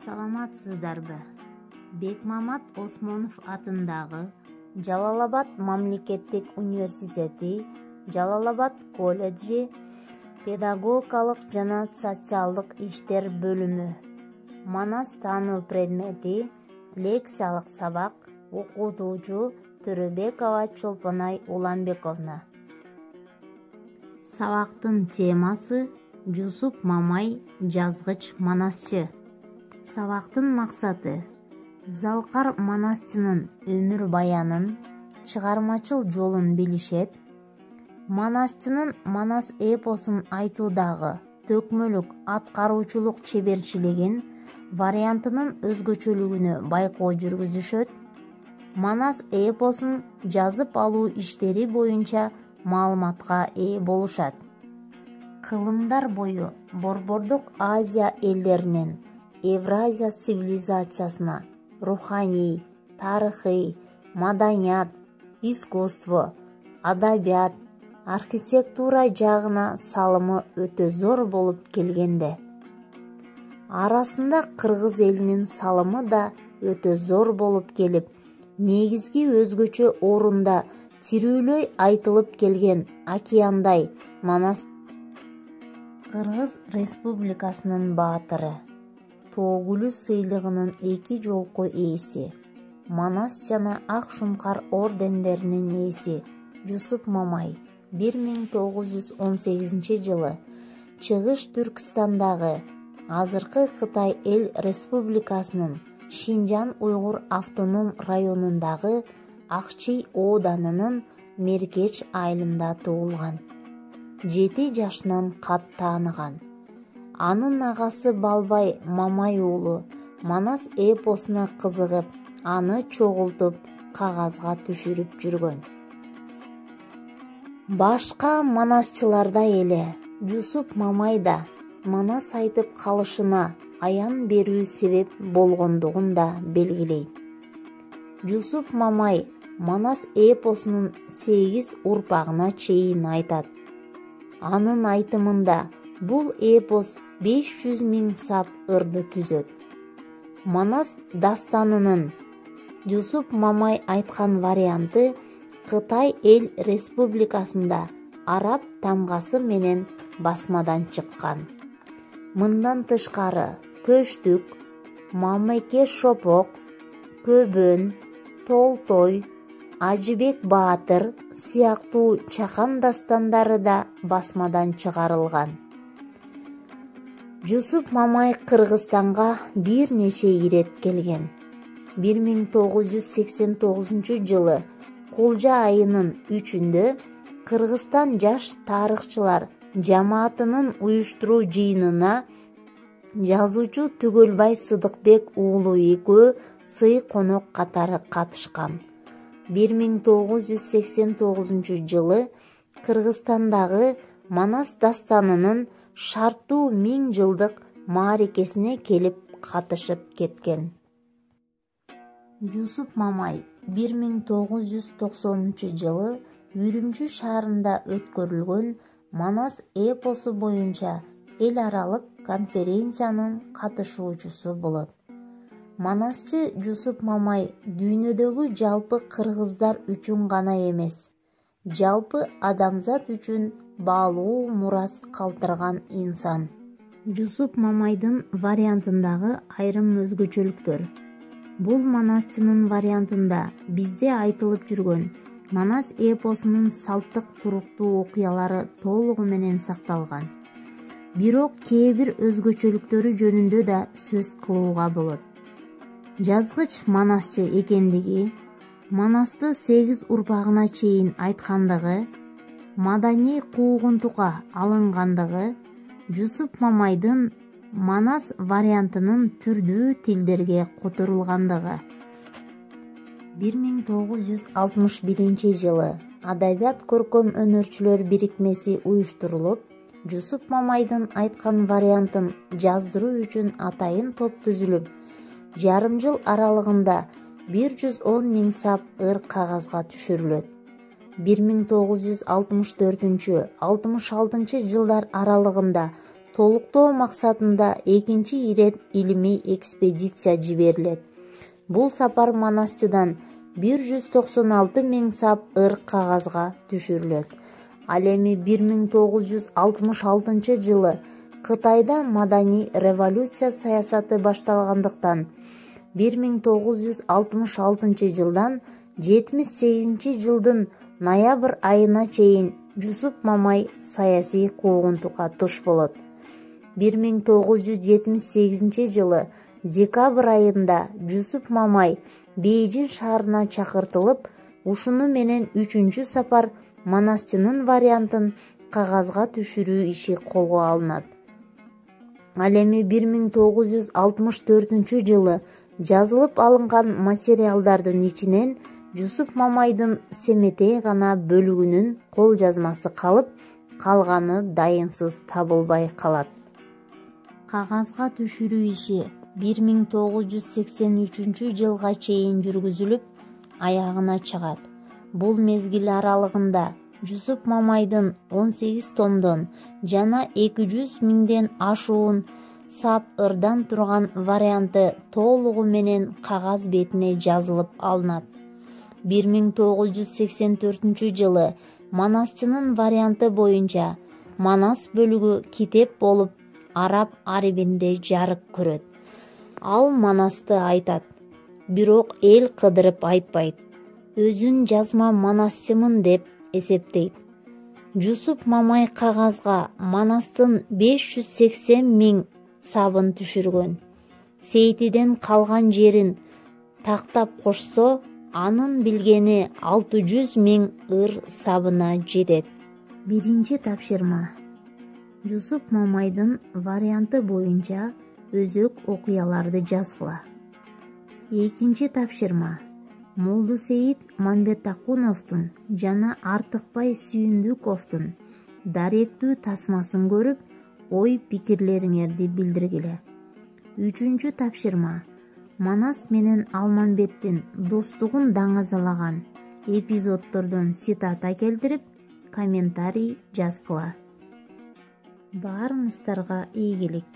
Саламатсыздарбы? Бекмамат Осмонов атындагы Жалал-Абад мамлекеттик университети, Жалал-Абад колледжи, педагогикалык жана социалдык иштер бөлүмү, Манас таануу предмети, лекциялык сабак, окутуучу Төрөбекова Чолпонай Уламбековна. Сабактын темасы Жусуп Мамай, жазгыч манасчы. Сабактын максаты Залкар манасчынын өмүр баянын, чыгармачыл жолун билишет. Манасчынын Манас эпосун айтуудагы төкмөлүк аткаруучулук чеберчилигин, вариантынын өзгөчөлүгүнө байкоо жүргүзүшөт. Манас эпосун жазып алуу иштери боюнча маалыматка ээ болушат. Кылымдар бою Борбордук Азия элдеринен Евразия цивилизациясына руханий, тарыхый, маданият, искусство, адабият, архитектура жагына салымы өтө зор болуп келгенде, арасында кыргыз элинин салымы да өтө зор болуп келип, негизги өзгөчө орунда тирүүлөй айтылып келген океандай Манас Кыргыз Республикасынын баатыры, Тоогүлү сыйлыгынын 2 жолку ээси, Манас жана Ак Шумкар ордендеринин ээси Жусуп Мамай 1918 жылы Чыгыш Түркістандагы, азыркы Кытай Эл Республикасынын Шинжан Уйгур автоном районундагы Акчий ооданынын Меркеч айылында туулган. 7 жашынан кат тааныган. Анын агасы Балбай Мамай уулу Манас эпосуна кызыгып, аны чогултуп, кагазга түшүрүп жүргөн. Башка манасчыларда эле Жусуп Мамай да Манас айтып калышына аян берүү себеп болгондугун да белгилейт. Жусуп Мамай Манас эпосунун 8 урпагына чейин айтат. Анын айтымында бул эпос 500 000 сап ырды түзөт. Манас дастанынын Жусуп Мамай айткан варианты Кытай Эл Республикасында араб тамгасы менен басмадан чыккан. Мындан тышкары Көштүк, Мамеке Шопок, Көбөн, Толтой, Ажыбек Баатыр сыяктуу чакан дастандары да басмадан чыгарылган. Жусуп Мамай Кыргызстанга бир нече ирет келген. 1989 жылы Кулжа айынын 3-үндө Кыргызстан жаш тарыхчылар жамаатынын уюштуруу жыйынына жазуучу Түгөлбай Сыдыкбек уулу экөө сый конок катары катышкан. 1989 жылы Кыргызстандагы Манас дастанынын шарттуу 1000 жылдык маарекесине келип катышып кеткен. Жусуп Мамай 1990 жылы Үрүмчү шаарында өткөрүлгөн Манас эпосу боюнча эл аралык конференциянын катышуучусу болот. Манасчы Жусуп Мамай дүйнөдөгү жалпы кыргыздар үчүн гана эмес, жалпы адамзат үчүн баалуу мурас калтырган инсан. Жусуп Мамайдын вариантындагы айрым өзгөчөлүктөр. Бул манасчынын вариантында бизде айтылып жүргөн Манас эпосунун салттык туруктуу окуялары толугу менен сакталган. Бирок кээ бир өзгөчөлүктөрү жөнүндө да сөз кылууга болот. Жазгыч манасчы экендиги, Манасты 8 урпагына чейин айткандыгы, маданий куугунтукка алынгандыгы, Жусуп Мамайдын Манас вариантынын түрдүү тилдерге которулгандыгы. 1961 жылы Адабият көркөм өнөрчүлөр бирикмеси уюштурулуп, Жусуп Мамайдын айткан вариантын жаздыруу үчүн атайын топ түзүлүп, жарым жыл аралыгында 110 000 сап ыр кагазга түшүрүлөт. 1964-66 жылдар аралыгында толуктоо максатында экинчи ирет илимий экспедиция жиберилет. Бул сапар манасчыдан 196 миң сап ыр кагазга түшүрүлөт. Ал эми 1966 жылы Кытайда маданий революция саясаты башталгандыктан 1966 жылдан 78 жылдын ноябрь айына чейин Жусуп Мамай саясий куугунтукка туш болот. 1978 жылы декабрь айында Жусуп Мамай Бейжин шаарына чакыртылып, ушуну менен 3-чү сапар манасчынын вариантын кагазга түшүрүү иши колго алынат. Ал эми 1964 жылы жазылып алынган материалдардын ичинен Жусуп Мамайдын семетей гана бөлүгүнүн кол жазмасы калып, калганы дайынсыз табылбай калат. Кагазга түшүрүү иши 1983 жылга чейин жүргүзүлүп, аягына чыгат. Бул мезгил аралыгында Жусуп Мамайдын 18 томдон жана 200 миңден ашуун сап ырдан турган варианты толугу менен кагаз бетине жазылып алынат. 1984 жылы манасчынын варианты боюнча Манас бөлүгү китеп болуп араб арабинде жарык көрөт. Ал Манасты айтат, бирок эл кыдырып айтпайт. Өзүн жазма манасчымын деп эсептейт. Жусуп Мамай кагазга Манастын 580 миң сабын түшүргөн. Сейтиден калган жерин тактап кошсо, анын билгени 600 миң ыр сабына жетет. Биринчи тапшырма. Жусуп Мамайдын варианты боюнча өзөк окуяларды жазгыла. Экинчи тапшырма. Молдусейит Мамбетакуновдун жана Артыкбай Сүйүндүковдун даректүү тасмасын көрүп, ой пикирлериңерди билдиргиле. Үчүнчү тапшырма. Манас менен Алмамбеттин достугун даңазалаган эпизоддордон цитата келтирип, комментарий жазгыла. Баарыңыздарга ийгилик.